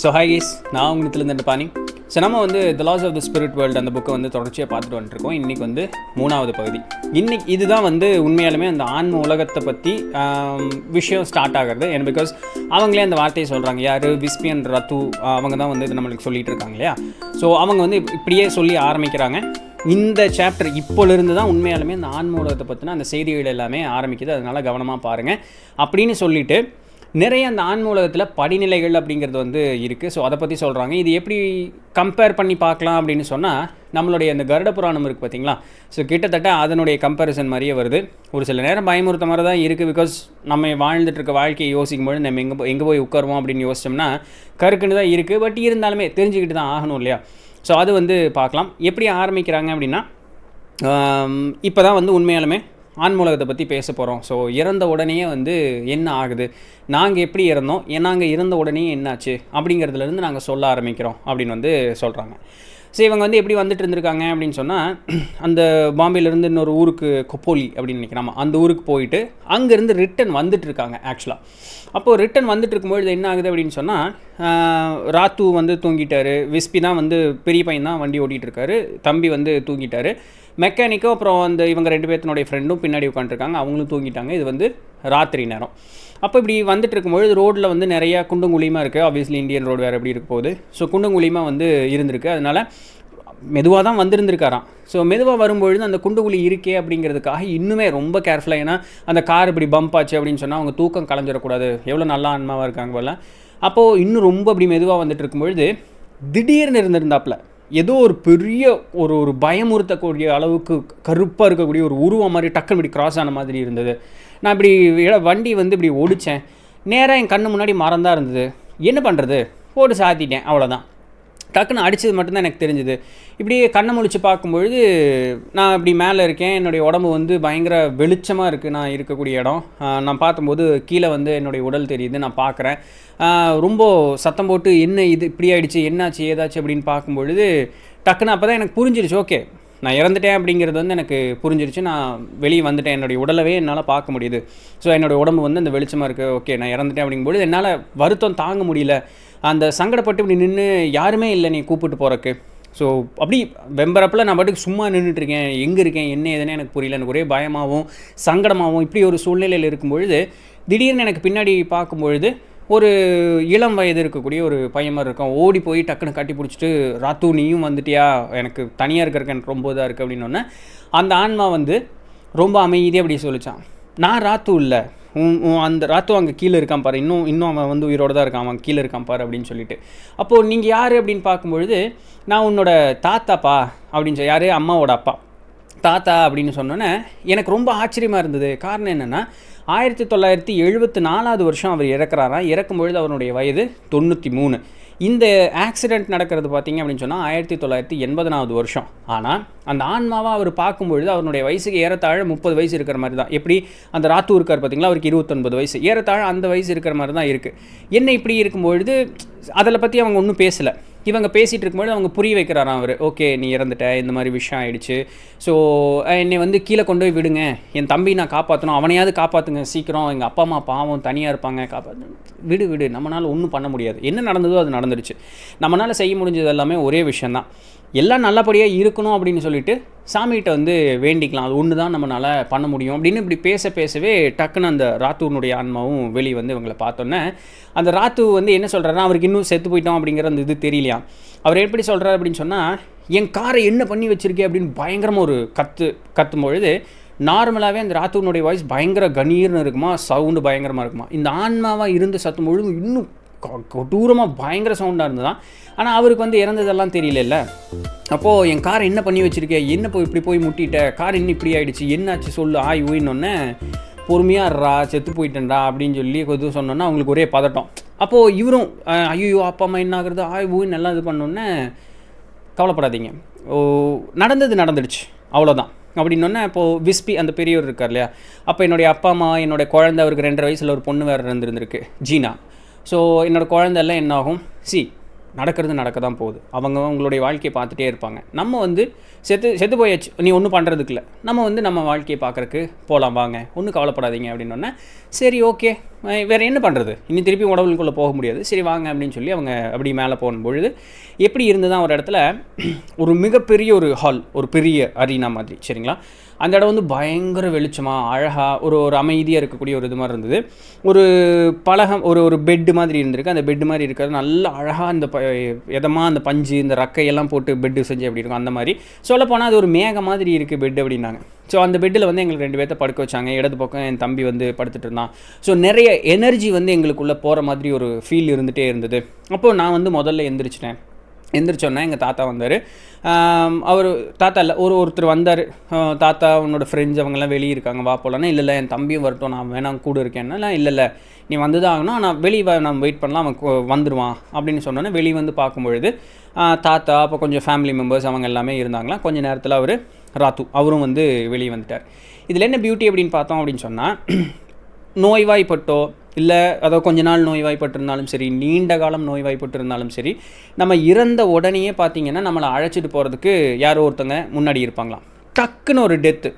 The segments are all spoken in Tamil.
ஸோ ஹாய் கைஸ், நான் உங்கள் நித்திலேருந்து பாணி. ஸோ நம்ம வந்து the laws of the spirit world அந்த புக்கை வந்து தொடர்ச்சியாக பார்த்துட்டு வந்துட்டுருக்கோம். இன்றைக்கி வந்து 3வது பகுதி. இன்றைக்கி இதுதான் வந்து உண்மையாலுமே அந்த ஆன்ம உலகத்தை பற்றி விஷயம் ஸ்டார்ட் ஆகிறது. ஏன்னா பிகாஸ் அவங்களே அந்த வார்த்தையை சொல்கிறாங்க. யார்? விஸ்பி அண்ட் ரத்து, அவங்க தான் வந்து இது நம்மளுக்கு சொல்லிகிட்டு இருக்காங்க இல்லையா. ஸோ அவங்க வந்து இப்படியே சொல்லி ஆரம்பிக்கிறாங்க. இந்த சாப்டர் இப்போலேருந்து தான் உண்மையாலுமே இந்த ஆன்ம உலகத்தை பற்றின அந்த செய்திகள் எல்லாமே ஆரம்பிக்குது. அதனால் கவனமாக பாருங்கள் அப்படின்னு சொல்லிவிட்டு நிறைய அந்த ஆன்ம உலகத்தில் படிநிலைகள் அப்படிங்கிறது வந்து இருக்குது. ஸோ அதை பற்றி சொல்கிறாங்க. இது எப்படி கம்பேர் பண்ணி பார்க்கலாம் அப்படின்னு சொன்னால், நம்மளுடைய அந்த கருட புராணம் இருக்குது பார்த்திங்களா. ஸோ கிட்டத்தட்ட அதனுடைய கம்பேரிசன் மாதிரியே வருது. ஒரு சில நேரம் பயமுறுத்த மாதிரி தான் இருக்குது. பிகாஸ் நம்ம வாழ்ந்துட்டு இருக்க வாழ்க்கையை யோசிக்கும்போது நம்ம எங்கே போய் உட்காருவோம் அப்படின்னு யோசிச்சோம்னா கருக்குன்னு தான் இருக்குது. பட் இருந்தாலுமே தெரிஞ்சுக்கிட்டு தான் ஆகணும் இல்லையா. ஸோ அது வந்து பார்க்கலாம். எப்படி ஆரம்பிக்கிறாங்க அப்படின்னா, இப்போ தான் வந்து உண்மையாலுமே ஆன்மூலகத்தை பற்றி பேச போகிறோம். ஸோ இறந்த உடனே வந்து என்ன ஆகுது, நாங்கள் எப்படி இறந்தோம், நாங்கள் இறந்த உடனே என்னாச்சு அப்படிங்கிறதுலேருந்து நாங்கள் சொல்ல ஆரம்பிக்கிறோம் அப்படின்னு வந்து சொல்கிறாங்க. ஸோ இவங்க வந்து எப்படி வந்துட்டு இருந்திருக்காங்க அப்படின்னு சொன்னால், அந்த பாம்பேலேருந்து இன்னொரு ஊருக்கு கொப்போலி அப்படின்னு நினைக்கிறாமா, அந்த ஊருக்கு போயிட்டு அங்கேருந்து ரிட்டன் வந்துட்டு இருக்காங்க ஆக்சுவலாக. அப்போது ரிட்டன் வந்துட்டு இருக்கும்பொழுது என்ன ஆகுது அப்படின்னு சொன்னால், ராத்து வந்து தூங்கிட்டார். விஸ்பி தான் வந்து பெரிய பையன் தான் வண்டி ஓட்டிகிட்டு இருக்காரு. தம்பி வந்து தூங்கிட்டார். மெக்கானிக்கும் அப்புறம் அந்த இவங்க 2 பேர்த்தினுடைய ஃப்ரெண்டும் பின்னாடி உட்காந்துருக்காங்க. அவங்களும் தூங்கிட்டாங்க. இது வந்து ராத்திரி நேரம். அப்போ இப்படி வந்துட்டு இருக்கும்பொழுது ரோட்டில் வந்து நிறையா குண்டும் குழியுமாக இருக்குது. ஆப்வியஸ்லி இந்தியன் ரோடு வேறு எப்படி இருக்க போகுது. ஸோ குண்டும் குழியுமாக வந்து இருந்திருக்கு. அதனால் மெதுவாக தான் வந்திருந்துருக்காராம். ஸோ மெதுவாக வரும்பொழுது அந்த குண்டுகுழி இருக்கே அப்படிங்கிறதுக்காக இன்னுமே ரொம்ப கேர்ஃபுல்லாக, ஏன்னா அந்த கார் இப்படி பம்ப் ஆச்சு அப்படின்னு சொன்னால் அவங்க தூக்கம் கலைஞ்சிடக்கூடாது. எவ்வளோ நல்லா ஆன்மாவாக இருக்காங்க போல. அப்போது இன்னும் ரொம்ப அப்படி மெதுவாக வந்துட்டு இருக்கும்பொழுது திடீர்னு இருந்திருந்தாப்புல ஏதோ ஒரு பெரிய ஒரு பயமுறுத்தக்கூடிய அளவுக்கு கருப்பாக இருக்கக்கூடிய ஒரு உருவம் மாதிரி டக்குன்னு இப்படி கிராஸ் ஆன மாதிரி இருந்தது. நான் இப்படி வண்டி வந்து இப்படி ஓடித்தேன். நேராக என் கண்ணு முன்னாடி மரம் தான் இருந்தது. என்ன பண்ணுறது, போட்டு சாத்திட்டேன், அவ்வளோதான். டக்குன்னு அடித்தது மட்டும்தான் எனக்கு தெரிஞ்சுது. இப்படி கண்ணை முழிச்சு பார்க்கும்பொழுது நான் இப்படி மேலே இருக்கேன். என்னுடைய உடம்பு வந்து பயங்கர வெளிச்சமாக இருக்குது. நான் இருக்கக்கூடிய இடம் நான் பார்க்கும்போது கீழே வந்து என்னுடைய உடல் தெரியுது. நான் பார்க்குறேன். ரொம்ப சத்தம் போட்டு என்ன இது இப்படி ஆகிடுச்சு, என்னாச்சு ஏதாச்சு அப்படின்னு பார்க்கும்பொழுது டக்குன்னு அப்போ தான் எனக்கு புரிஞ்சிருச்சு. ஓகே, நான் இறந்துட்டேன் அப்படிங்கிறது வந்து எனக்கு புரிஞ்சிருச்சு. நான் வெளியே வந்துட்டேன். என்னுடைய உடலவே என்னால் பார்க்க முடியுது. ஸோ என்னுடைய உடம்பு வந்து அந்த வெளிச்சமாக இருக்குது. ஓகே, நான் இறந்துட்டேன் அப்படிங்கும்போது என்னால் வருத்தம் தாங்க முடியல. அந்த சங்கடப்பட்டு இப்படி நின்று யாருமே இல்லை நீ கூப்பிட்டு போகிறக்கு. ஸோ அப்படி வெம்பரப்பில் நான் பாட்டுக்கு சும்மா நின்றுட்டுருக்கேன். எங்கே இருக்கேன், என்ன ஏதுன்னு எனக்கு புரியல. எனக்கு ஒரே பயமாகவும் சங்கடமாகவும் இப்படி ஒரு சூழ்நிலையில் இருக்கும்பொழுது திடீர்னு எனக்கு பின்னாடி பார்க்கும்பொழுது ஒரு இளம் வயது இருக்கக்கூடிய ஒரு பையன் மாதிரி இருக்கும். ஓடி போய் டக்குன்னு கட்டி பிடிச்சிட்டு, ராத்து நீயும் வந்துட்டியா, எனக்கு தனியாக இருக்கிறக்கு எனக்கு ரொம்ப இதாக இருக்குது அப்படின்னோடனே அந்த ஆன்மா வந்து ரொம்ப அமைதியாக அப்படி சொல்லிச்சான், நான் ராத்து இல்லை, அந்த ராத்து அங்கே கீழே இருக்கான் பாரு, இன்னும் அவன் வந்து உயிரோடு தான் இருக்கான், அவன் கீழே இருக்கான் பாரு அப்படின்னு சொல்லிட்டு. அப்போது நீங்கள் யார் அப்படின்னு பார்க்கும்பொழுது, நான் உன்னோட தாத்தாப்பா அப்படின்னு சொல்லி, யார்? அம்மாவோட அப்பா, தாத்தா அப்படின்னு சொன்னோன்னே எனக்கு ரொம்ப ஆச்சரியமாக இருந்தது. காரணம் என்னென்னா, 1974 வருஷம் அவர் இறக்குறாராம். இறக்கும்பொழுது அவருடைய வயது 93. இந்த ஆக்சிடெண்ட் நடக்கிறது பார்த்திங்க அப்படின்னு சொன்னால் 1980 வருஷம். ஆனால் அந்த ஆன்மாவாக அவர் பார்க்கும்பொழுது அவருடைய வயசுக்கு ஏறத்தாழ 30 வயசு இருக்கிற மாதிரி தான். எப்படி அந்த ராத்து இருக்கார் பார்த்திங்களா, அவருக்கு 29 வயசு, ஏறத்தாழ அந்த வயசு இருக்கிற மாதிரி தான் இருக்குது. என்ன இப்படி இருக்கும்பொழுது அதில் பற்றி அவங்க ஒன்றும் பேசலை. இவங்க பேசிகிட்டு இருக்கும்போது அவங்க புரிய வைக்கிறாராம் அவர். ஓகே, நீ இறந்துட்ட, இந்த மாதிரி விஷயம் ஆகிடுச்சு. ஸோ என்னை வந்து கீழே கொண்டு போய் விடுங்க, என் தம்பி நான் காப்பாற்றணும், அவனையாவது காப்பாற்றுங்க சீக்கிரம், எங்கள் அப்பா அம்மா பாவம் தனியாக இருப்பாங்க, விடு, நம்மளால் ஒன்றும் பண்ண முடியாது. என்ன நடந்ததோ அது நடந்துடுச்சு. நம்மளால் செய்ய முடிஞ்சது எல்லாமே ஒரே விஷயந்தான், எல்லாம் நல்லபடியாக இருக்கணும் அப்படின்னு சொல்லிட்டு சாமிகிட்ட வந்து வேண்டிக்கலாம். அது ஒன்று தான் நம்மளால் பண்ண முடியும் அப்படின்னு இப்படி பேசவே டக்குன்னு அந்த ராத்துனுடைய ஆன்மாவும் வெளியே வந்து இவங்களை பார்த்தோன்னே அந்த ராத்து வந்து என்ன சொல்கிறாருன்னா, அவருக்கு இன்னும் செத்து போயிட்டோம் அப்படிங்கிற அந்த இது தெரியலையா. அவர் எப்படி சொல்கிறார் அப்படின்னு சொன்னால், என் காரை என்ன பண்ணி வச்சுருக்கே அப்படின்னு பயங்கரமாக ஒரு கத்தும் பொழுது நார்மலாகவே அந்த ராத்துனுடைய வாய்ஸ் பயங்கர கணீர்னு இருக்குமா, சவுண்டு பயங்கரமாக இருக்குமா. இந்த ஆன்மாவாக இருந்து சத்தும் பொழுது இன்னும் கொடூரமாக பயங்கர சவுண்டாக இருந்ததான். ஆனால் அவருக்கு வந்து இறந்ததெல்லாம் தெரியல. அப்போது என் காரை என்ன பண்ணி வச்சுருக்கேன், என்ன இப்படி போய் முட்டிட்ட, கார் இன்னும் இப்படி ஆகிடுச்சு, என்னாச்சு சொல்லு ஊயின்னொன்னே பொறுமையாக செத்து போயிட்டேன்டா அப்படின்னு சொல்லி கொஞ்சம் சொன்னோன்னா அவங்களுக்கு ஒரே பதட்டம். அப்போது இவரும் ஐயோ அப்பா அம்மா என்ன ஆகுறது, ஊயின்னு எல்லாம் இது பண்ணோன்னே கவலைப்படாதீங்க, நடந்துடுச்சு அவ்வளோதான் அப்படின்னோடனே. இப்போது விஸ்பி அந்த பெரியவர் இருக்கார் இல்லையா, அப்போ என்னுடைய அப்பா அம்மா, என்னோடய குழந்தை, அவருக்கு 2.5 வயசில் ஒரு பொண்ணு வேறு இருந்திருக்கு, ஜீனா. ஸோ என்னோடய குழந்தெல்லாம் என்ன ஆகும், நடக்கிறது நடக்க தான் போகுது. அவங்களுடைய வாழ்க்கையை பார்த்துட்டே இருப்பாங்க. நம்ம வந்து செத்து போயாச்சு, நீ ஒன்றும் பண்ணுறதுக்கு இல்லை, நம்ம வந்து நம்ம வாழ்க்கையை பார்க்குறக்கு போகலாம் வாங்க, ஒன்றும் கவலைப்படாதீங்க அப்படின்னோடனே சரி ஓகே வேறு என்ன பண்ணுறது, இனி திருப்பி உடவுக்குள்ளே போக முடியாது, சரி வாங்க அப்படின்னு சொல்லி அவங்க அப்படி மேலே போகும்பொழுது எப்படி இருந்துதான் ஒரு இடத்துல ஒரு மிகப்பெரிய ஒரு ஹால், ஒரு பெரிய அரீனா மாதிரி சரிங்களா. அந்த இடம் வந்து பயங்கர வெளிச்சமாக அழகாக ஒரு அமைதியாக இருக்கக்கூடிய ஒரு இது மாதிரி இருந்தது. ஒரு பலகம் ஒரு பெட்டு மாதிரி இருந்திருக்கு. அந்த பெட்டு மாதிரி இருக்கிறது நல்லா அழகாக இந்த எதமாக அந்த பஞ்சு இந்த ரக்கையெல்லாம் போட்டு பெட்டு செஞ்சு அப்படி இருக்கும். அந்த மாதிரி சொல்லப்போனால் அது ஒரு மேக மாதிரி இருக்குது பெட்டு அப்படின்னாங்க. ஸோ அந்த பெட்டில் வந்து எங்களுக்கு 2 பேர்த்த படுக்க வச்சாங்க. இடது பக்கம் என் தம்பி வந்து படுத்துட்டு இருந்தான். ஸோ நிறைய எனர்ஜி வந்து எங்களுக்குள்ளே போகிற மாதிரி ஒரு ஃபீல் இருந்துகிட்டே இருந்தது. அப்போது நான் வந்து முதல்ல எந்திரிச்சோன்னா எங்கள் தாத்தா வந்தார். அவர் தாத்தா இல்லை ஒருத்தர் வந்தார். தாத்தா உன்னோட ஃப்ரெண்ட்ஸ் அவங்கெல்லாம் வெளியே இருக்காங்க வா போகலான்னா, இல்லை என் தம்பியும் வரட்டும், நான் வேணாம் கூட இருக்கேன்னா, இல்லை நீ வந்து தான் ஆகணும், நான் வெளியே நம்ம வெயிட் பண்ணலாம், அவன் வந்துடுவான் அப்படின்னு சொன்னோன்னே வெளியே வந்து பார்க்கும்பொழுது தாத்தா அப்போ கொஞ்சம் ஃபேமிலி மெம்பர்ஸ் அவங்க எல்லாமே இருந்தாங்களாம். கொஞ்சம் நேரத்தில் அவர் ராத்து அவரும் வந்து வெளியே வந்துட்டார். இதில் என்ன பியூட்டி அப்படின்னு பார்த்தோம் அப்படின்னு சொன்னால், நோய்வாய்ப்பட்டோ இல்லை அதோ கொஞ்ச நாள் நோய்வாய்ப்பட்டிருந்தாலும் சரி, நீண்ட காலம் நோய்வாய்ப்பட்டிருந்தாலும் சரி, நம்ம இறந்த உடனேயே பார்த்திங்கன்னா நம்மளை அழைச்சிட்டு போகிறதுக்கு யாரோ ஒருத்தங்க முன்னாடி இருப்பாங்களாம். டக்குன்னு ஒரு டெத்து,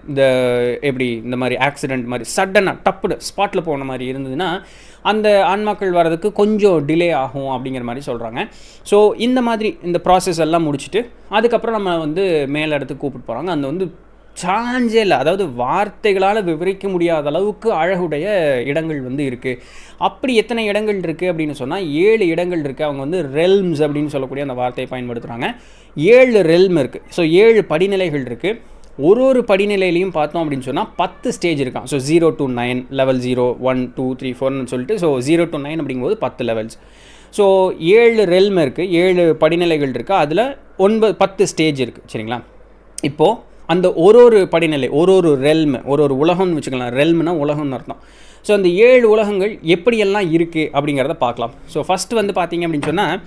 எப்படி இந்த மாதிரி ஆக்சிடெண்ட் மாதிரி சடனாக டப்புடு ஸ்பாட்டில் போன மாதிரி இருந்ததுன்னா அந்த ஆன்மாக்கள் வர்றதுக்கு கொஞ்சம் டிலே ஆகும் அப்படிங்கிற மாதிரி சொல்கிறாங்க. ஸோ இந்த மாதிரி இந்த ப்ராசஸ் எல்லாம் முடிச்சுட்டு அதுக்கப்புறம் நம்ம வந்து மேலே இடத்துக்கு கூப்பிட்டு போகிறாங்க. அந்த வந்து சாஞ்சே இல்லை, அதாவது வார்த்தைகளால் விவரிக்க முடியாத அளவுக்கு அழகுடைய இடங்கள் வந்து இருக்குது. அப்படி எத்தனை இடங்கள் இருக்குது அப்படின்னு சொன்னால் 7 இடங்கள் இருக்குது. அவங்க வந்து ரெல்ம்ஸ் அப்படின்னு சொல்லக்கூடிய அந்த வார்த்தையை பயன்படுத்துகிறாங்க. 7 ரெல்ம் இருக்குது. ஸோ 7 படிநிலைகள் இருக்குது. ஒரு படிநிலையிலையும் பார்த்தோம் அப்படின்னு சொன்னால் 10 ஸ்டேஜ் இருக்கான். ஸோ 0 to 9 லெவல் 0 1 2 3 4ன்னு சொல்லிட்டு ஸோ 0 to 9 அப்படிங்கும்போது 10 லெவல்ஸ். ஸோ 7 ரெல்ம் இருக்குது, 7 படிநிலைகள் இருக்குது. அதில் 10 ஸ்டேஜ் இருக்குது சரிங்களா. இப்போது அந்த ஒரு படிநிலை ஒரு ரெல்ம் ஒரு உலகம்னு வச்சுக்கலாம். ரெல்ம்னா உலகம்னு அர்த்தம். ஸோ அந்த 7 உலகங்கள் எப்படியெல்லாம் இருக்குது அப்படிங்கிறத பார்க்கலாம். ஸோ ஃபஸ்ட்டு வந்து பார்த்திங்க அப்படின்னு சொன்னால்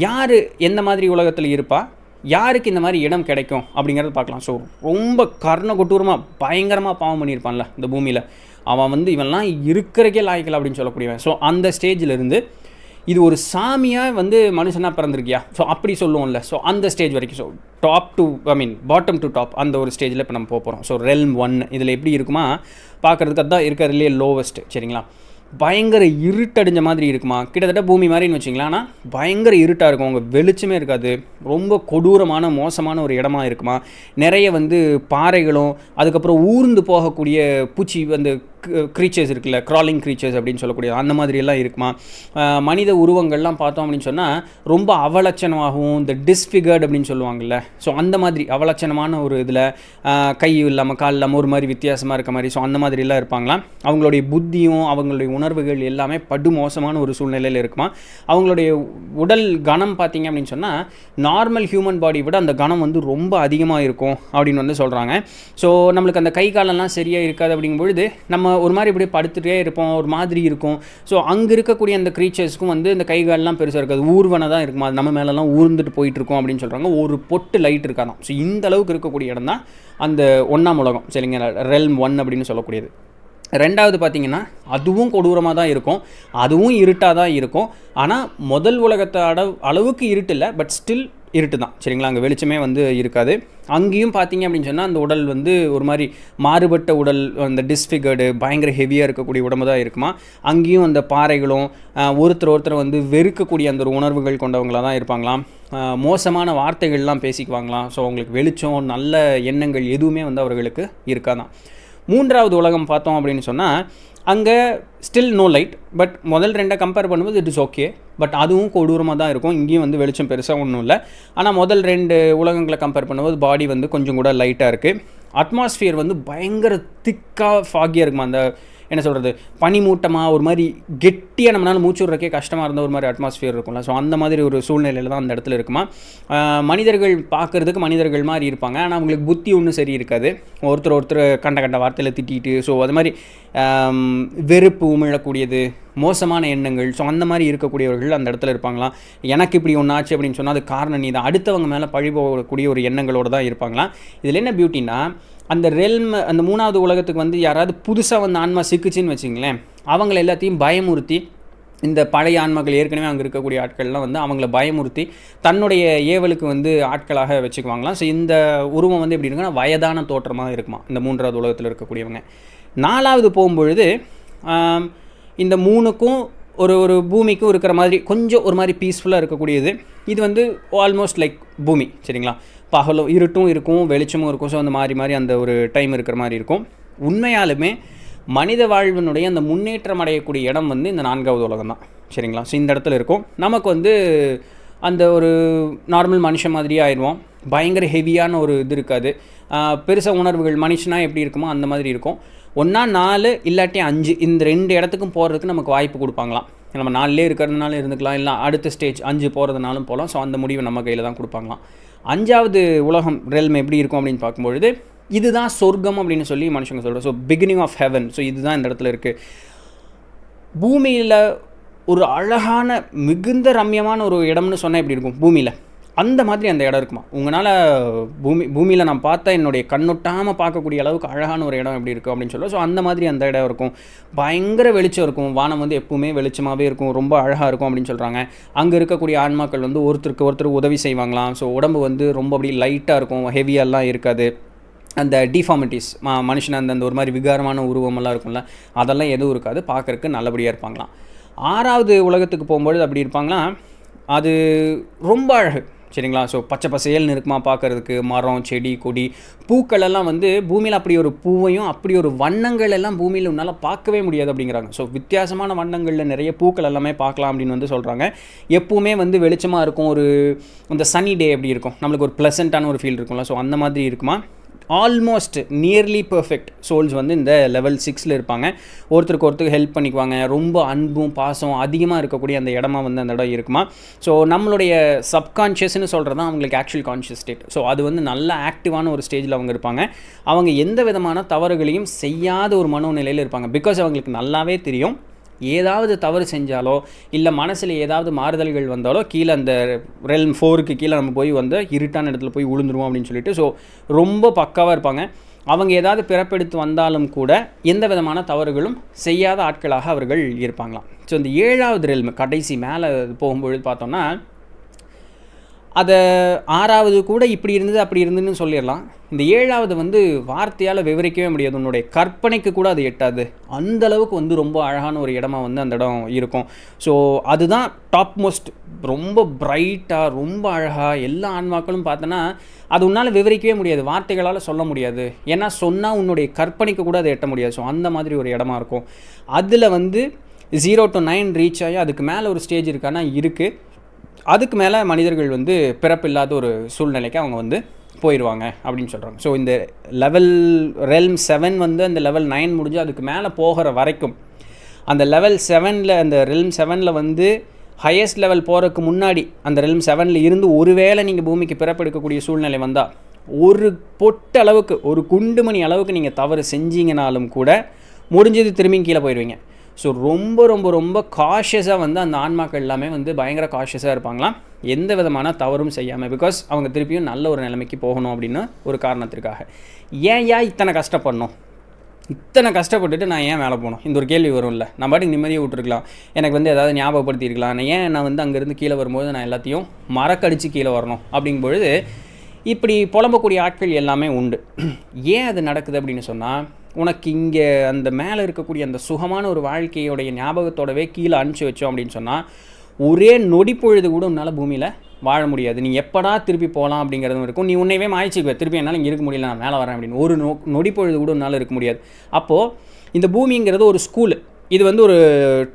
யார் எந்த மாதிரி உலகத்தில் இருப்பா, யாருக்கு இந்த மாதிரி இடம் கிடைக்கும் அப்படிங்கிறத பார்க்கலாம். ஸோ ரொம்ப கர்ண கொட்டூரமாக பயங்கரமாக பாவம் பண்ணியிருப்பான்ல இந்த பூமியில், அவன் வந்து இவன்லாம் இருக்கிறக்கே லாய்க்கல அப்படின்னு சொல்லக்கூடியவன். ஸோ அந்த ஸ்டேஜிலிருந்து இது ஒரு சாமியாக வந்து மனுஷனாக பிறந்திருக்கியா, ஸோ அப்படி சொல்லுவோம்ல. ஸோ அந்த ஸ்டேஜ் வரைக்கும், so top to bottom to top அந்த ஒரு ஸ்டேஜில் இப்போ நம்ம போகிறோம். ஸோ ரெல்ம் 1 இதில் எப்படி இருக்குமா பார்க்குறதுக்கு அதுதான் இருக்கிறதுலே லோவஸ்ட்டு சரிங்களா. பயங்கர இருட்டடிஞ்ச மாதிரி இருக்குமா, கிட்டத்தட்ட பூமி மாதிரின்னு வச்சிங்களா. ஆனால் பயங்கர இருட்டாக இருக்கும், அவங்க வெளிச்சமே இருக்காது. ரொம்ப கொடூரமான மோசமான ஒரு இடமா இருக்குமா. நிறைய வந்து பாறைகளும் அதுக்கப்புறம் ஊர்ந்து போகக்கூடிய பூச்சி வந்து க்ரீச்சர்ஸ் இருக்குல்ல, க்ராலிங் க்ரீச்சர்ஸ் அப்படின்னு சொல்லக்கூடிய அந்த மாதிரியெல்லாம் இருக்குமா. மனித உருவங்கள்லாம் பார்த்தோம் அப்படின்னு சொன்னால் ரொம்ப அவலட்சணமாகவும் இந்த டிஸ்ஃபிகர்டு அப்படின்னு சொல்லுவாங்கள்ல, ஸோ அந்த மாதிரி அவலட்சணமான ஒரு இதில் கை இல்லாமல் கால் இல்லாமல் ஒரு மாதிரி வித்தியாசமாக இருக்க மாதிரி, ஸோ அந்த மாதிரிலாம் இருப்பாங்களாம். அவங்களுடைய புத்தியும் அவங்களுடைய உணர்வுகள் எல்லாமே படு மோசமான ஒரு சூழ்நிலையில் இருக்குமா. அவங்களுடைய உடல் கனம் பார்த்திங்க அப்படின்னு சொன்னால் நார்மல் ஹியூமன் பாடி விட அந்த கனம் வந்து ரொம்ப அதிகமாக இருக்கும் அப்படின்னு வந்து சொல்கிறாங்க. ஸோ நம்மளுக்கு அந்த கை காலெல்லாம் சரியாக இருக்காது அப்படிங்கும்பொழுது நம்ம ஒரு மாதிரி இப்படி படுத்துகிட்டே இருப்போம், ஒரு மாதிரி இருக்கும். ஸோ அங்கே இருக்கக்கூடிய அந்த க்ரீச்சர்ஸ்க்கும் வந்து இந்த கைகாலெலாம் பெருசாக இருக்காது, ஊர்வனை தான் இருக்குமா, அது நம்ம மேலெல்லாம் ஊர்ந்துட்டு போயிட்டுருக்கோம் அப்படின்னு சொல்கிறாங்க. ஒரு பொட்டு லைட் இருக்காதான். ஸோ இந்த அளவுக்கு இருக்கக்கூடிய இடம் தான் அந்த 1ஆம் உலகம் சரிங்க, ரெல்ம் 1 அப்படின்னு சொல்லக்கூடியது. ரெண்டாவது பார்த்திங்கன்னா அதுவும் கொடூரமாக தான் இருக்கும், அதுவும் இருட்டாக தான் இருக்கும். ஆனால் முதல் உலகத்தை அளவுக்கு இருட்டு இல்லை, பட் ஸ்டில் இருட்டு தான் சரிங்களா. அங்கே வெளிச்சமே வந்து இருக்காது. அங்கேயும் பார்த்திங்க அப்படின்னு சொன்னால் அந்த உடல் வந்து ஒரு மாதிரி மாறுபட்ட உடல், அந்த டிஸ்ஃபிகர்டு பயங்கர ஹெவியாக இருக்கக்கூடிய உடம்பு தான் இருக்குமா. அங்கேயும் அந்த பாறைகளும் ஒருத்தர் வந்து வெறுக்கக்கூடிய அந்த ஒரு உணர்வுகள் கொண்டவங்களாக தான் இருப்பாங்களாம். மோசமான வார்த்தைகள்லாம் பேசிக்குவாங்களாம். ஸோ அவங்களுக்கு வெளிச்சம் நல்ல எண்ணங்கள் எதுவுமே வந்து அவர்களுக்கு இருக்காதான். 3வது உலகம் பார்த்தோம் அப்படின்னு சொன்னால் அங்கே ஸ்டில் நோ லைட், பட் முதல் 2 கம்பேர் பண்ணும்போது இட் இஸ் ஓகே, பட் அதுவும் கொடூரமாக தான் இருக்கும். இங்கேயும் வந்து வெளிச்சம் பெருசாக ஒன்றும் இல்லை. ஆனால் முதல் 2 உலகங்களை கம்பேர் பண்ணும்போது பாடி வந்து கொஞ்சம் கூட லைட்டாக இருக்குது. அட்மாஸ்ஃபியர் வந்து பயங்கர திக்காக ஃபாகியாக இருக்குமா, அந்த என்ன சொல்கிறது பனிமூட்டமாக ஒரு மாதிரி கெட்டியாக நம்மளால் மூச்சு விட்றக்கே கஷ்டமாக இருந்த ஒரு மாதிரி அட்மாஸ்ஃபியர் இருக்கும்ல. ஸோ அந்த மாதிரி ஒரு சூழ்நிலையில் தான் அந்த இடத்துல இருக்குமா. மனிதர்கள் பார்க்குறதுக்கு மனிதர்கள் மாதிரி இருப்பாங்க, ஆனால் அவங்களுக்கு புத்தி ஒன்றும் சரி இருக்காது. ஒருத்தர் கண்ட வார்த்தையில் திட்டிட்டு, ஸோ அது மாதிரி வெறுப்பு உமிழக்கூடியது, மோசமான எண்ணங்கள், ஸோ அந்த மாதிரி இருக்கக்கூடியவர்கள் அந்த இடத்துல இருப்பாங்களாம். எனக்கு இப்படி ஒன்று ஆச்சு அப்படின்னு சொன்னால் அது காரணம் நீ தான், அடுத்தவங்க மேலே பழி போகக்கூடிய ஒரு எண்ணங்களோடு தான் இருப்பாங்களாம். இதில் என்ன பியூட்டின்னா அந்த ரெல்ம் அந்த 3வது உலகத்துக்கு வந்து யாராவது புதுசாக வந்து ஆன்மா சிக்குச்சின்னு வச்சிங்களேன், அவங்கள எல்லாத்தையும் பயமுறுத்தி இந்த பழைய ஆன்மாக்கள் ஏற்கனவே அங்கே இருக்கக்கூடிய ஆட்கள்லாம் வந்து அவங்கள பயமுறுத்தி தன்னுடைய ஏவலுக்கு வந்து ஆட்களாக வச்சுக்குவாங்களாம். ஸோ இந்த உருவம் வந்து எப்படி இருக்குன்னா வயதான தோற்றமாக இருக்குமா இந்த 3வது உலகத்தில் இருக்கக்கூடியவங்க. 4வது போகும்பொழுது இந்த 3க்கும் ஒரு பூமிக்கும் இருக்கிற மாதிரி கொஞ்சம் ஒரு மாதிரி பீஸ்ஃபுல்லாக இருக்கக்கூடியது. இது வந்து ஆல்மோஸ்ட் லைக் பூமி, சரிங்களா? பகலும் இருட்டும் இருக்கும், வெளிச்சமும் இருக்கும். ஸோ அந்த மாறி அந்த ஒரு டைம் இருக்கிற மாதிரி இருக்கும். உண்மையாலுமே மனித வாழ்வினுடைய அந்த முன்னேற்றம் அடையக்கூடிய இடம் வந்து இந்த 4வது உலகம் தான், சரிங்களா? ஸோ இந்த இடத்துல இருக்கும். நமக்கு வந்து அந்த ஒரு நார்மல் மனுஷன் மாதிரியே ஆயிடுவோம். பயங்கர ஹெவியான ஒரு இது இருக்காது. பெருசாக உணர்வுகள் மனுஷனா எப்படி இருக்குமோ அந்த மாதிரி இருக்கும். ஒன்றா 4 இல்லாட்டி 5 இந்த 2 இடத்துக்கும் போகிறதுக்கு நமக்கு வாய்ப்பு கொடுப்பாங்களாம். நம்ம 4லே இருக்கிறதுனால இருந்துக்கலாம், இல்லை அடுத்த ஸ்டேஜ் 5 போகிறதுனாலும் போகலாம். ஸோ அந்த முடிவை நம்ம கையில் தான் கொடுப்பாங்களாம். 5வது உலகம் ரெல்ம் எப்படி இருக்கும் அப்படின்னு பார்க்கும்பொழுது இதுதான் சொர்க்கம் அப்படின்னு சொல்லி மனுஷங்க சொல்கிறோம். So beginning of heaven. So இதுதான் இந்த இடத்துல இருக்குது. பூமியில் ஒரு அழகான மிகுந்த ரம்யமான ஒரு இடம்னு சொன்னால் எப்படி இருக்கும் பூமியில், அந்த மாதிரி அந்த இடம் இருக்குமா. உங்களால் பூமியில் நான் பார்த்தா என்னுடைய கண்ணொட்டாமல் பார்க்கக்கூடிய அளவுக்கு அழகான ஒரு இடம் எப்படி இருக்கும் அப்படின்னு சொல்லுவோம். ஸோ அந்த மாதிரி அந்த இடம் இருக்கும். பயங்கர வெளிச்சம் இருக்கும். வானம் வந்து எப்பவுமே வெளிச்சமாகவே இருக்கும், ரொம்ப அழகாக இருக்கும் அப்படின்னு சொல்கிறாங்க. அங்கே இருக்கக்கூடிய ஆன்மாக்கள் வந்து ஒருத்தருக்கு ஒருத்தர் உதவி செய்வாங்களாம். ஸோ உடம்பு வந்து ரொம்ப அப்படி லைட்டாக இருக்கும், ஹெவியெல்லாம் இருக்காது. அந்த டிஃபார்மிட்டிஸ் மனுஷன் அந்த ஒரு மாதிரி விகாரமான உருவமெல்லாம் இருக்கும்ல, அதெல்லாம் எதுவும் இருக்காது. பார்க்குறக்கு நல்லபடியாக இருப்பாங்களாம். 6வது உலகத்துக்கு போகும்பொழுது அப்படி இருப்பாங்களாம். அது ரொம்ப அழகு, சரிங்களா? ஸோ பச்சை பசேல்னு இருக்குமா பார்க்குறதுக்கு. மரம், செடி, கொடி, பூக்கள் எல்லாம் வந்து பூமியில் அப்படி ஒரு பூவையும் அப்படி ஒரு வண்ணங்கள் எல்லாம் பூமியில் உன்னால் பார்க்கவே முடியாது அப்படிங்கிறாங்க. ஸோ வித்தியாசமான வண்ணங்களில் நிறைய பூக்கள் எல்லாமே பார்க்கலாம் அப்படின்னு வந்து சொல்கிறாங்க. எப்பவுமே வந்து வெளிச்சமாக இருக்கும். ஒரு இந்த சனி டே எப்படி இருக்கும், நம்மளுக்கு ஒரு ப்ளசண்ட்டான ஒரு ஃபீல் இருக்கும்ல, ஸோ அந்த மாதிரி இருக்குமா. ஆல்மோஸ்ட் நியர்லி பர்ஃபெக்ட் சோல்ஸ் வந்து இந்த லெவல் 6ல் இருப்பாங்க. ஒருத்தருக்கு ஒருத்தருக்கு ஹெல்ப் பண்ணிக்குவாங்க. ரொம்ப அன்பும் பாசம் அதிகமாக இருக்கக்கூடிய அந்த இடமா வந்து அந்த இடம் இருக்குமா. ஸோ நம்மளுடைய சப்கான்ஷியஸ்னு சொல்கிறது தான் அவங்களுக்கு ஆக்சுவல் கான்ஷியஸ் ஸ்டேட். ஸோ அது வந்து நல்ல ஆக்டிவான ஒரு ஸ்டேஜில் அவங்க இருப்பாங்க. அவங்க எந்த விதமான தவறுகளையும் செய்யாத ஒரு மனோநிலையில் இருப்பாங்க. பிகாஸ் அவங்களுக்கு நல்லாவே தெரியும் ஏதாவது தவறு செஞ்சாலோ இல்லை மனசில் ஏதாவது மாறுதல்கள் வந்தாலோ கீழே அந்த ரெல்ம் 4க்கு கீழே நம்ம போய் வந்து இருட்டான இடத்துல போய் விழுந்துருவோம் அப்படின்னு சொல்லிட்டு ஸோ ரொம்ப பக்காவாக இருப்பாங்க. அவங்க ஏதாவது பிறப்பெடுத்து வந்தாலும் கூட எந்த விதமான தவறுகளும் செய்யாத ஆட்களாக அவர்கள் இருப்பாங்களாம். ஸோ இந்த 7வது ரெல்ம் கடைசி மேலே போகும்பொழுது பார்த்தோம்னா அதை 6வது கூட இப்படி இருந்தது அப்படி இருந்துன்னு சொல்லிடலாம். இந்த 7வது வந்து வார்த்தையால் விவரிக்கவே முடியாது. உன்னுடைய கற்பனைக்கு கூட அது எட்டாது. அந்தளவுக்கு வந்து ரொம்ப அழகான ஒரு இடமா வந்து அந்த இடம் இருக்கும். ஸோ அதுதான் டாப் மோஸ்ட், ரொம்ப பிரைட்டாக ரொம்ப அழகாக எல்லா ஆன்மாக்களும் பார்த்தோன்னா அது உன்னால் விவரிக்கவே முடியாது, வார்த்தைகளால் சொல்ல முடியாது. ஏன்னா சொன்னால் உன்னுடைய கற்பனைக்கு கூட அதை எட்ட முடியாது. ஸோ அந்த மாதிரி ஒரு இடமா இருக்கும். அதில் வந்து 0 to 9 ரீச் ஆகி அதுக்கு மேலே ஒரு ஸ்டேஜ் இருக்கான்னா இருக்குது. அதுக்கு மேலே மனிதர்கள் வந்து பிறப்பில்லாத ஒரு சூழ்நிலைக்கு அவங்க வந்து போயிடுவாங்க அப்படின்னு சொல்கிறாங்க. ஸோ இந்த லெவல் ரெல்ம் 7 வந்து அந்த லெவல் 9 முடிஞ்சு அதுக்கு மேலே போகிற வரைக்கும் அந்த லெவல் 7ல் அந்த ரெல்ம் 7ல் வந்து ஹையஸ்ட் லெவல் போகிறதுக்கு முன்னாடி அந்த ரெல்ம் 7ல் இருந்து ஒருவேளை நீங்கள் பூமிக்கு பிறப்பெடுக்கக்கூடிய சூழ்நிலை வந்தால் ஒரு பொட்டு அளவுக்கு ஒரு குண்டுமணி அளவுக்கு நீங்கள் தவறு செஞ்சீங்கனாலும் கூட முடிஞ்சது திரும்பி கீழே போயிடுவீங்க. ஸோ ரொம்ப ரொம்ப ரொம்ப காஷியஸாக வந்து அந்த ஆன்மாக்கள் எல்லாமே வந்து பயங்கர காஷியஸாக இருப்பாங்களாம், எந்த விதமான தவறும் செய்யாமல். பிகாஸ் அவங்க திருப்பியும் நல்ல ஒரு நிலைமைக்கு போகணும் அப்படின்னு ஒரு காரணத்திற்காக. ஏன் இத்தனை கஷ்டப்படணும், இத்தனை கஷ்டப்பட்டுட்டு நான் ஏன் மேலே போகணும், இந்த ஒரு கேள்வி வரும்ல. நான் பாட்டுக்கு நிம்மதியாக விட்டுருக்கலாம், எனக்கு வந்து ஏதாவது ஞாபகப்படுத்தியிருக்கலாம். நான் வந்து அங்கேருந்து கீழே வரும்போது நான் எல்லாத்தையும் மறக்கடிச்சு கீழே வரணும் அப்படிங்கும்பொழுது இப்படி புலம்பக்கூடிய ஆட்கள் எல்லாமே உண்டு. ஏன் அது நடக்குது அப்படின்னு சொன்னால், உனக்கு இங்கே அந்த மேலே இருக்கக்கூடிய அந்த சுகமான ஒரு வாழ்க்கையோடைய ஞாபகத்தோடவே கீழே அனுப்பிச்சி வச்சோம் அப்படின்னு சொன்னால் ஒரே நொடிப்பொழுது கூட உன்னால் பூமியில் வாழ முடியாது. நீ எப்படா திருப்பி போகலாம் அப்படிங்கிறதும் இருக்கும். நீ உன்னையவே மாய்ச்சிக்குவ, திருப்பி என்னால் இங்கே இருக்க முடியல, நான் மேலே வரேன் அப்படின்னு ஒரு நொடிப்பொழுது கூட உன்னால் இருக்க முடியாது. அப்போது இந்த பூமிங்கிறது ஒரு ஸ்கூலு, இது வந்து ஒரு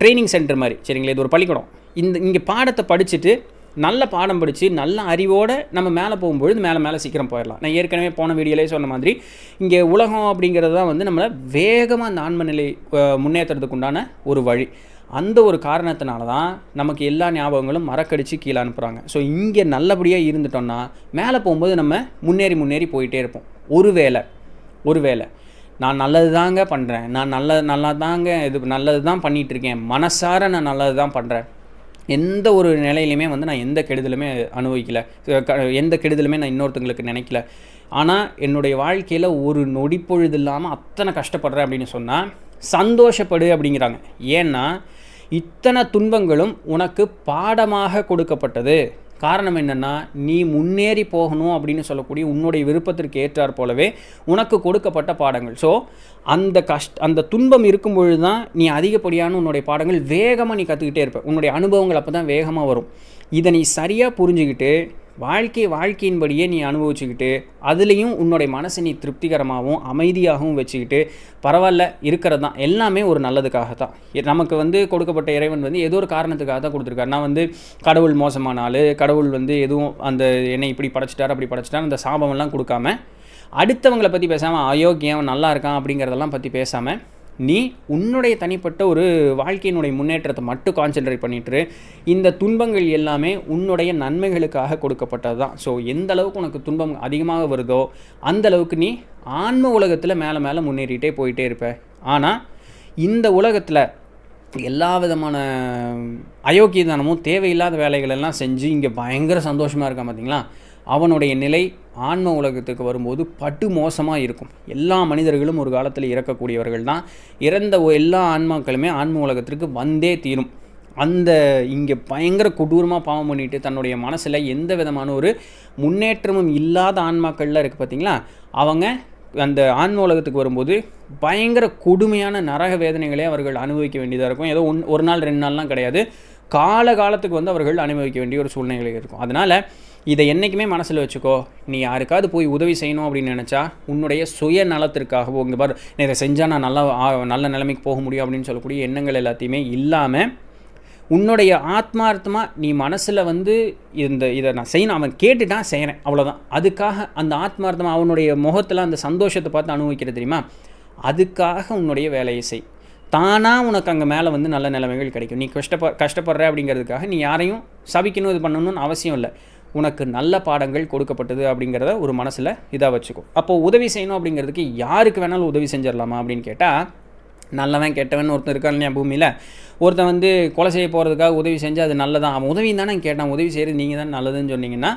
ட்ரைனிங் சென்டர் மாதிரி, சரிங்களா? இது ஒரு பள்ளிக்கூடம். இங்கே பாடத்தை படிச்சுட்டு நல்ல பாடம் படித்து நல்ல அறிவோடு நம்ம மேலே போகும்பொழுது மேலே சீக்கிரம் போயிடலாம். நான் ஏற்கனவே போன வீடியோலே சொன்ன மாதிரி இங்கே உலகம் அப்படிங்கிறது தான் வந்து நம்மளை வேகமாக அந்த ஆன்ம நிலை முன்னேற்றத்துக்கு உண்டான ஒரு வழி. அந்த ஒரு காரணத்தினால தான் நமக்கு எல்லா ஞாபகங்களும் மறக்கடிச்சு கீழே அனுப்புகிறாங்க. ஸோ இங்கே நல்லபடியாக இருந்துட்டோம்னா மேலே போகும்போது நம்ம முன்னேறி போயிட்டே இருப்போம். ஒருவேளை நான் நல்லது தாங்க பண்ணுறேன், நான் நல்லா தாங்க நல்லது தான் பண்ணிகிட்ருக்கேன், மனசார நான் நல்லது தான் பண்ணுறேன், எந்த ஒரு நிலையிலையுமே வந்து நான் எந்த கெடுதலுமே அனுபவிக்கலை, எந்த கெடுதலுமே நான் இன்னொருத்தங்களுக்கு நினைக்கல, ஆனால் என்னுடைய வாழ்க்கையில் ஒரு நொடிப்பொழுது இல்லாமல் அத்தனை கஷ்டப்படுறேன் அப்படின்னு சொன்னால் சந்தோஷப்படு அப்படிங்கிறாங்க. ஏன்னா இத்தனை துன்பங்களும் உனக்கு பாடமாக கொடுக்கப்பட்டது. காரணம் என்னென்னா, நீ முன்னேறி போகணும் அப்படின்னு சொல்லக்கூடிய உன்னுடைய விருப்பத்திற்கு ஏற்றார் போலவே உனக்கு கொடுக்கப்பட்ட பாடங்கள். ஸோ அந்த துன்பம் இருக்கும் பொழுது தான் நீ அதிகப்படியான உன்னுடைய பாடங்கள் வேகமாக நீ கற்றுக்கிட்டே இருப்ப. உன்னுடைய அனுபவங்கள் அப்போ தான் வேகமாக வரும். இதை நீ சரியாக புரிஞ்சுக்கிட்டு வாழ்க்கையின்படியே நீ அனுபவிச்சுக்கிட்டு அதுலேயும் உன்னுடைய மனசை நீ திருப்திகரமாகவும் அமைதியாகவும் வச்சுக்கிட்டு பரவாயில்ல இருக்கிறது தான் எல்லாமே ஒரு நல்லதுக்காக தான். நமக்கு கொடுக்கப்பட்ட இறைவன் ஏதோ ஒரு காரணத்துக்காக தான் கொடுத்துருக்காரு. நான் கடவுள் மோசமான ஆள், கடவுள் எதுவும் அந்த என்னை இப்படி படைச்சிட்டார் அப்படி படைச்சிட்டார் அந்த சாபமெல்லாம் கொடுக்காம, அடுத்தவங்களை பற்றி பேசாமல் அயோக்கியம் நல்லா இருக்கான் அப்படிங்கிறதெல்லாம் பற்றி பேசாமல் நீ உன்னுடைய தனிப்பட்ட ஒரு வாழ்க்கையினுடைய முன்னேற்றத்தை மட்டும் கான்சென்ட்ரேட் பண்ணிட்டு இந்த துன்பங்கள் எல்லாமே உன்னுடைய நன்மைகளுக்காக கொடுக்கப்பட்டது தான். ஸோ எந்த அளவுக்கு உனக்கு துன்பம் அதிகமாக வருதோ அந்த அளவுக்கு நீ ஆன்ம உலகத்தில் மேலே மேலே முன்னேறிட்டே போயிட்டே இருப்ப. ஆனால் இந்த உலகத்தில் எல்லா விதமான அயோக்கியதானமும் தேவையில்லாத வேலைகள் எல்லாம் செஞ்சு இங்கே பயங்கர சந்தோஷமாக இருக்கான் பார்த்தீங்களா, அவனுடைய நிலை ஆன்ம உலகத்துக்கு வரும்போது படு மோசமாக இருக்கும். எல்லா மனிதர்களும் ஒரு காலத்தில் இறக்கக்கூடியவர்கள் தான். இறந்த எல்லா ஆன்மாக்களுமே ஆன்ம உலகத்திற்கு வந்தே தீரும். அந்த இங்கே பயங்கர கொடூரமாக பாவம் பண்ணிட்டு தன்னுடைய மனசில் எந்த விதமான ஒரு முன்னேற்றமும் இல்லாத ஆன்மாக்கள்லாம் இருக்குது பார்த்தீங்களா, அவங்க அந்த ஆன்ம உலகத்துக்கு வரும்போது பயங்கர கொடுமையான நரக வேதனைகளே அவர்கள் அனுபவிக்க வேண்டியதாக இருக்கும். ஏதோ ஒரு நாள் 2 நாள்லாம் கிடையாது, காலத்துக்கு அவர்கள் அனுபவிக்க வேண்டிய ஒரு சூழ்நிலை இருக்கும். அதனால் இதை என்றைக்குமே மனசில் வச்சுக்கோ. நீ யாருக்காவது போய் உதவி செய்யணும் அப்படின்னு நினச்சா உன்னுடைய சுய நலத்திற்காகவோ, இங்கே பாரு நான் இதை செஞ்சால் நான் நல்ல நிலைமைக்கு போக முடியும் அப்படின்னு சொல்லக்கூடிய எண்ணங்கள் எல்லாத்தையுமே இல்லாமல் உன்னுடைய ஆத்மார்த்தமாக நீ மனசில் இதை நான் செய்யணும், அவன் கேட்டுட்டான் செய்கிறேன் அவ்வளோதான். அதுக்காக அந்த ஆத்மார்த்தமாக அவனுடைய முகத்தில் அந்த சந்தோஷத்தை பார்த்து அனுபவிக்கிற தெரியுமா, அதுக்காக உன்னுடைய வேலையை செய். தானாக உனக்கு அங்கே மேலே நல்ல நிலைமைகள் கிடைக்கும். நீ கஷ்டப்படுற அப்படிங்கிறதுக்காக நீ யாரையும் சபிக்கணும் இது பண்ணணும்னு அவசியம் இல்லை. உனக்கு நல்ல பாடங்கள் கொடுக்கப்பட்டது அப்படிங்கிறத ஒரு மனசில் இதாக வச்சுக்கோ. அப்போது உதவி செய்யணும் அப்படிங்கிறதுக்கு யாருக்கு வேணாலும் உதவி செஞ்சிடலாமா அப்படின்னு கேட்டால், நல்லவன் கெட்டவன் ஒருத்தன் இருக்கான் இல்லையா பூமியில், ஒருத்தன் கொலை செய்ய போகிறதுக்காக உதவி செஞ்சு அது நல்லதான், அவன் உதவி தானே கேட்டான், உதவி செய்கிறது நீங்கள் தான் நல்லதுன்னு சொன்னீங்கன்னா,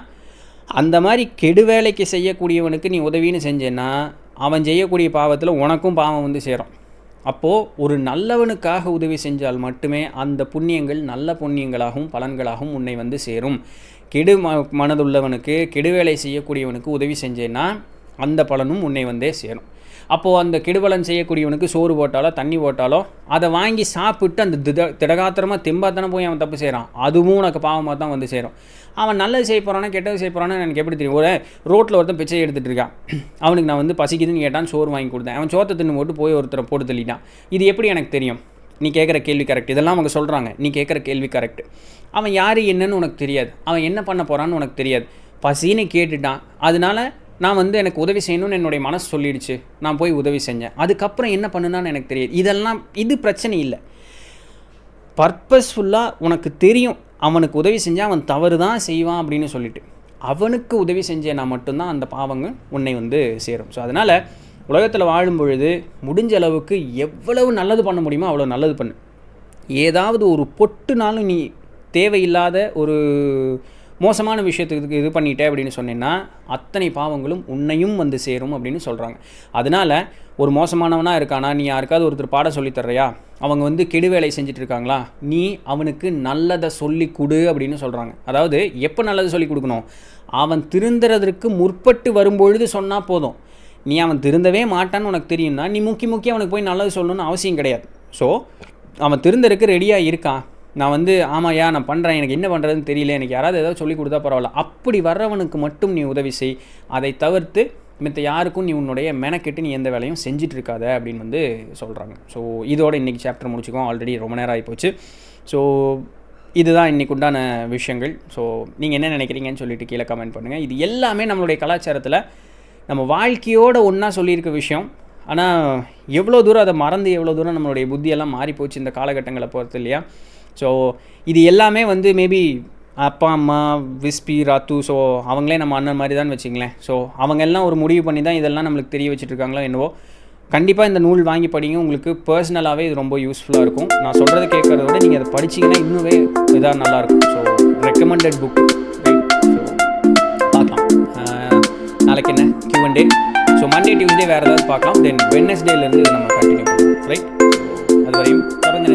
அந்த மாதிரி கெடு வேலைக்கு செய்யக்கூடியவனுக்கு நீ உதவின்னு செஞ்சேன்னா அவன் செய்யக்கூடிய பாவத்தில் உனக்கும் பாவம் சேரும். அப்போது ஒரு நல்லவனுக்காக உதவி செஞ்சால் மட்டுமே அந்த புண்ணியங்கள் நல்ல புண்ணியங்களாகவும் பலன்களாகவும் உன்னை சேரும். கெடு மனதுள்ளவனுக்கு கெடு வேலை செய்யக்கூடியவனுக்கு உதவி செஞ்சேன்னா அந்த பலனும் உன்னை சேரும். அப்போது அந்த கெடுபலன் செய்யக்கூடியவனுக்கு சோறு போட்டாலோ தண்ணி போட்டாலோ அதை வாங்கி சாப்பிட்டு அந்த திடகாத்திரமாக தெம்பாத்தானே போய் அவன் தப்பு செய்கிறான், அதுவும் உனக்கு பாவமாக தான் சேரும். அவன் நல்லது செய்ய போகிறானா கெட்டது செய்ய போகிறான்னு எனக்கு எப்படி தெரியும்? ஒரு ரோட்டில் ஒருத்தன் பிச்சை எடுத்துகிட்டு இருக்கான், அவனுக்கு நான் பசிக்குதுன்னு கேட்டான், சோறு வாங்கி கொடுத்தேன், அவன் சோத்தை தின்னு போட்டு போய் ஒருத்தரை போட்டு தள்ளிட்டான். இது எப்படி எனக்கு தெரியும்? நீ கேட்குற கேள்வி கரெக்ட், இதெல்லாம் அவங்க சொல்கிறாங்க, நீ கேட்குற கேள்வி கரெக்ட். அவன் யார் என்னன்னு உனக்கு தெரியாது, அவன் என்ன பண்ண போகிறான்னு உனக்கு தெரியாது, பசின்னு கேட்டுட்டான். அதனால நான் எனக்கு உதவி செய்யணும்னு என்னுடைய மனசு சொல்லிடுச்சு, நான் போய் உதவி செஞ்சேன், அதுக்கப்புறம் என்ன பண்ணுனான்னு எனக்கு தெரியாது. இது பிரச்சனை இல்லை. பர்பஸ்ஃபுல்லாக உனக்கு தெரியும் அவனுக்கு உதவி செஞ்சால் அவன் தவறு தான் செய்வான் அப்படின்னு சொல்லிட்டு அவனுக்கு உதவி செஞ்சேன்னா மட்டும்தான் அந்த பாவங்கள் உன்னை சேரும். ஸோ அதனால் உலகத்தில் வாழும் பொழுது முடிஞ்ச அளவுக்கு எவ்வளவு நல்லது பண்ண முடியுமோ அவ்வளோ நல்லது பண்ணு. ஏதாவது ஒரு பொட்டுனாலும் நீ தேவையில்லாத ஒரு மோசமான விஷயத்துக்கு இது பண்ணிட்டே அப்படின்னு சொன்னேன்னா அத்தனை பாவங்களும் உன்னையும் சேரும் அப்படின்னு சொல்கிறாங்க. அதனால் ஒரு மோசமானவனாக இருக்கானா, நீ யாருக்காவது ஒருத்தர் பாடம் சொல்லித்தர்றையா, அவங்க கெடு வேலை செஞ்சுட்டு இருக்காங்களா, நீ அவனுக்கு நல்லதை சொல்லி கொடு அப்படின்னு சொல்கிறாங்க. அதாவது எப்போ நல்லது சொல்லி கொடுக்கணும், அவன் திருந்துறதற்கு முற்பட்டு வரும்பொழுது சொன்னால் போதும். நீ அவன் திருந்தவே மாட்டான்னு உனக்கு தெரியும்னா நீ முக்கி அவனுக்கு போய் நல்லது சொல்லணும்னு அவசியம் கிடையாது. ஸோ அவன் திருந்தறதுக்கு ரெடியாக இருக்கான், நான் ஆமாயா நான் பண்ணுறேன், எனக்கு என்ன பண்ணுறதுன்னு தெரியல, எனக்கு யாராவது ஏதாவது சொல்லி கொடுத்தா பரவாயில்ல, அப்படி வர்றவனுக்கு மட்டும் நீ உதவி செய். அதை தவிர்த்து மித்த யாருக்கும் நீ உன்னுடைய மெனக்கெட்டு நீ எந்த வேலையும் செஞ்சுட்டு இருக்காத அப்படின்னு சொல்கிறாங்க. ஸோ இதோட இன்றைக்கி சாப்டர் முடிச்சுக்கோம், ஆல்ரெடி ரொம்ப நேரம் ஆகிப்போச்சு. ஸோ இதுதான் இன்றைக்கு உண்டான விஷயங்கள். ஸோ நீங்கள் என்ன நினைக்கிறீங்கன்னு சொல்லிட்டு கீழே கமெண்ட் பண்ணுங்கள். இது எல்லாமே நம்மளுடைய கலாச்சாரத்தில் நம்ம வாழ்க்கையோடு ஒன்றா சொல்லியிருக்க விஷயம். ஆனால் எவ்வளோ தூரம் அதை மறந்து எவ்வளோ தூரம் நம்மளுடைய புத்தியெல்லாம் மாறிப்போச்சு இந்த காலகட்டங்களை பொறுத்து இல்லையா. ஸோ இது எல்லாமே மேபி அப்பா அம்மா விஸ்பி ராத்து ஸோ அவங்களே நம்ம அண்ணன் மாதிரி தான் வச்சுங்களேன். ஸோ அவங்க எல்லாம் ஒரு முடிவு பண்ணி தான் இதெல்லாம் நம்மளுக்கு தெரிய வச்சுட்ருக்காங்களோ என்னவோ. கண்டிப்பாக இந்த நூல் வாங்கி படிங்க, உங்களுக்கு பர்சனலாகவே இது ரொம்ப யூஸ்ஃபுல்லாக இருக்கும். நான் சொல்கிறது கேட்குறத விட நீங்கள் அதை படிச்சிங்கன்னா இன்னுமே இதாக நல்லாயிருக்கும். So recommended book right. So பார்க்கலாம் நாளைக்கு என்ன Q&A. ஸோ மண்டே டியூஸ்டே வேறு ஏதாவது பார்க்கலாம். தென் வெட்னஸ்டேலேருந்து நம்ம கண்டினியூ பண்ணுவோம் ரைட். அது வரையும் தொடர்ந்து